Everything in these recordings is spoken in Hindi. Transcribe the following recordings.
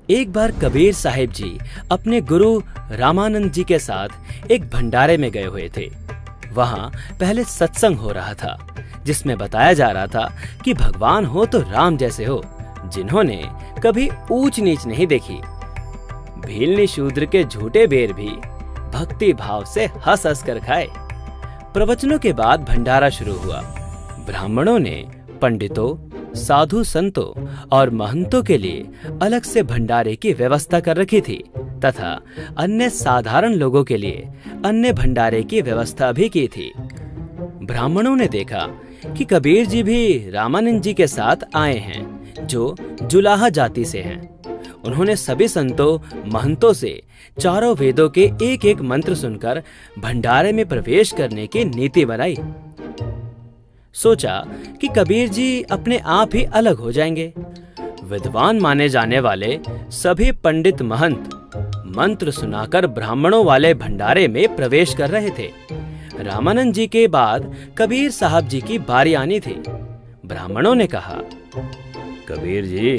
एक बार कबीर साहिब जी अपने गुरु रामानंद जी के साथ एक भंडारे में गए हुए थे। वहां पहले सत्संग हो रहा था, जिसमें बताया जा रहा था कि भगवान हो तो राम जैसे हो, जिन्होंने कभी ऊंच नीच नहीं देखी। भीलनी शूद्र के झूठे बेर भी भक्ति भाव से हंस हंस कर खाए। प्रवचनों के बाद भंडारा शुरू हुआ। ब्राह्मणों ने पंडितों, साधु संतों और महंतों के लिए अलग से भंडारे की व्यवस्था कर रखी थी तथा अन्य साधारण लोगों के लिए अन्य भंडारे की व्यवस्था भी की थी। ब्राह्मणों ने देखा कि कबीर जी भी रामानंद जी के साथ आए हैं, जो जुलाहा जाति से हैं। उन्होंने सभी संतों, महंतों से चारों वेदों के एक एक मंत्र सुनकर भंडारे में प्रवेश करने की नीति बनाई। सोचा कि कबीर जी अपने आप ही अलग हो जाएंगे। विद्वान माने जाने वाले सभी पंडित महंत मंत्र सुनाकर ब्राह्मणों वाले भंडारे में प्रवेश कर रहे थे। रामानंद जी के बाद कबीर साहब जी की बारी आनी थी। ब्राह्मणों ने कहा, कबीर जी,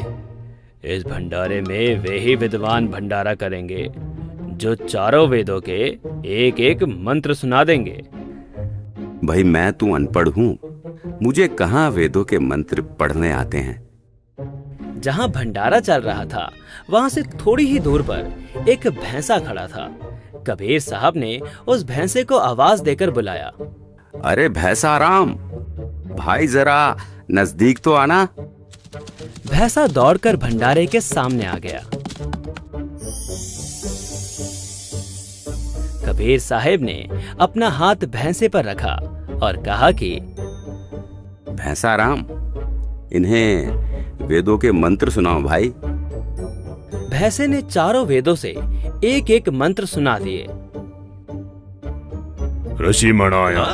इस भंडारे में वे ही विद्वान भंडारा करेंगे जो चारों वेदों के एक एक मंत्र सुना देंगे। भाई, मैं तू अनपढ़ हूँ, मुझे कहाँ वेदों के मंत्र पढ़ने आते हैं। जहाँ भंडारा चल रहा था वहाँ से थोड़ी ही दूर पर एक भैंसा खड़ा था। कबीर साहब ने उस भैंसे को आवाज देकर बुलाया, अरे भैंसा राम, भाई जरा नजदीक तो आना। भैंसा दौड़कर भंडारे के सामने आ गया। कबीर साहब ने अपना हाथ भैंसे पर रखा और कहा कि भैंसा राम, इन्हें वेदों के मंत्र सुनाओ भाई। भैंसे ने चारों वेदों से एक एक मंत्र सुना दिए। ऋषि मणाया,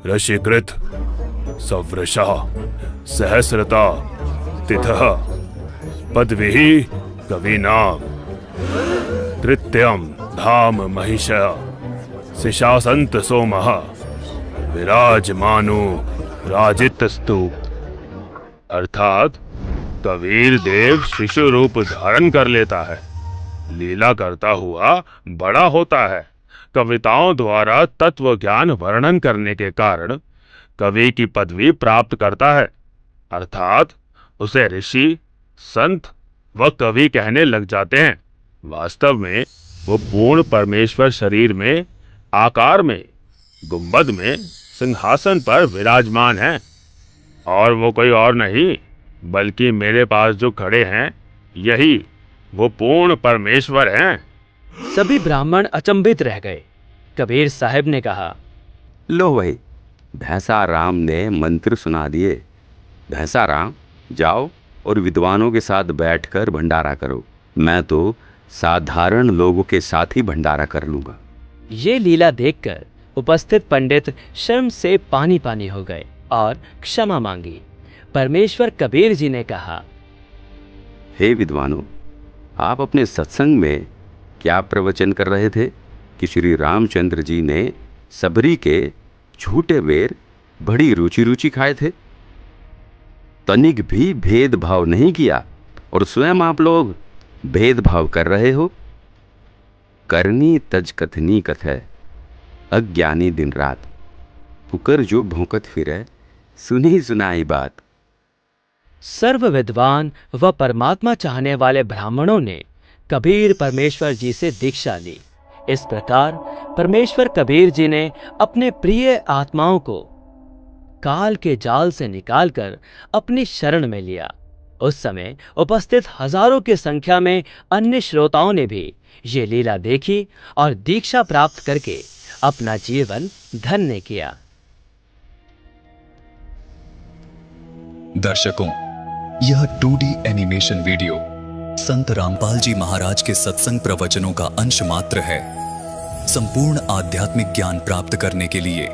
ऋषिकृत, सवृषा, सहस्रता, तिथः, पदविहि, कविनाम, तृतीयम, धाम महिषा, शिशासंत सोमः, विराजमानो राजितस्तु। अर्थात कबीर देव शिशु रूप धारण कर लेता है, लीला करता हुआ बड़ा होता है। कविताओं द्वारा तत्व ज्ञान वर्णन करने के कारण कवि की पदवी प्राप्त करता है, अर्थात उसे ऋषि, संत व कवि कहने लग जाते हैं। वास्तव में वो पूर्ण परमेश्वर शरीर में, आकार में, गुंबद में, सिंहासन पर विराजमान है, और वो कोई और नहीं बल्कि मेरे पास जो खड़े हैं यही वो पूर्ण परमेश्वर हैं। सभी ब्राह्मण अचंभित रह गए। कबीर साहब ने कहा, लो भाई, भैंसा राम ने मंत्र सुना दिए। भैंसा राम, जाओ और विद्वानों के साथ बैठकर भंडारा करो। मैं तो साधारण लोगों के साथ ही भंडारा कर लूंगा। ये लीला देखकर उपस्थित पंडित शर्म से पानी पानी हो गए और क्षमा मांगी। परमेश्वर कबीर जी ने कहा, हे विद्वानों, आप अपने सत्संग में क्या प्रवचन कर रहे थे कि श्री रामचंद्र जी ने सबरी के झूठे बेर बड़ी रुचि रुचि खाए थे। तनिक भी भेदभाव नहीं किया और स्वयं आप लोग भेदभाव कर रहे हो। करनी तज कथनी कथै, अज्ञानी दिन रात, पुकर जो भौंकत फिरे, सुनी सुनाई बात। सर्व विद्वान व परमात्मा चाहने वाले ब्राह्मणों ने कबीर परमेश्वर जी से दीक्षा ली। इस प्रकार परमेश्वर कबीर जी ने अपने प्रिय आत्माओं को काल के जाल से निकालकर अपनी शरण में लिया। उस समय उपस्थित हजारों की संख्या में अन्य श्रोताओं ने भी ये लीला देखी और दीक्षा प्राप्त करके अपना जीवन धन्य किया। दर्शकों, यह 2D एनिमेशन वीडियो संत रामपाल जी महाराज के सत्संग प्रवचनों का अंश मात्र है। संपूर्ण आध्यात्मिक ज्ञान प्राप्त करने के लिए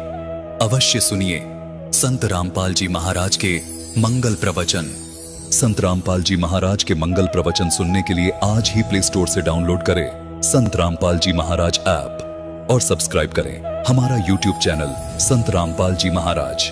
अवश्य सुनिए संत रामपाल जी महाराज के मंगल प्रवचन। संत रामपाल जी महाराज के मंगल प्रवचन सुनने के लिए आज ही प्ले स्टोर से डाउनलोड करें संत रामपाल जी महाराज ऐप और सब्सक्राइब करें हमारा YouTube चैनल संत रामपाल जी महाराज।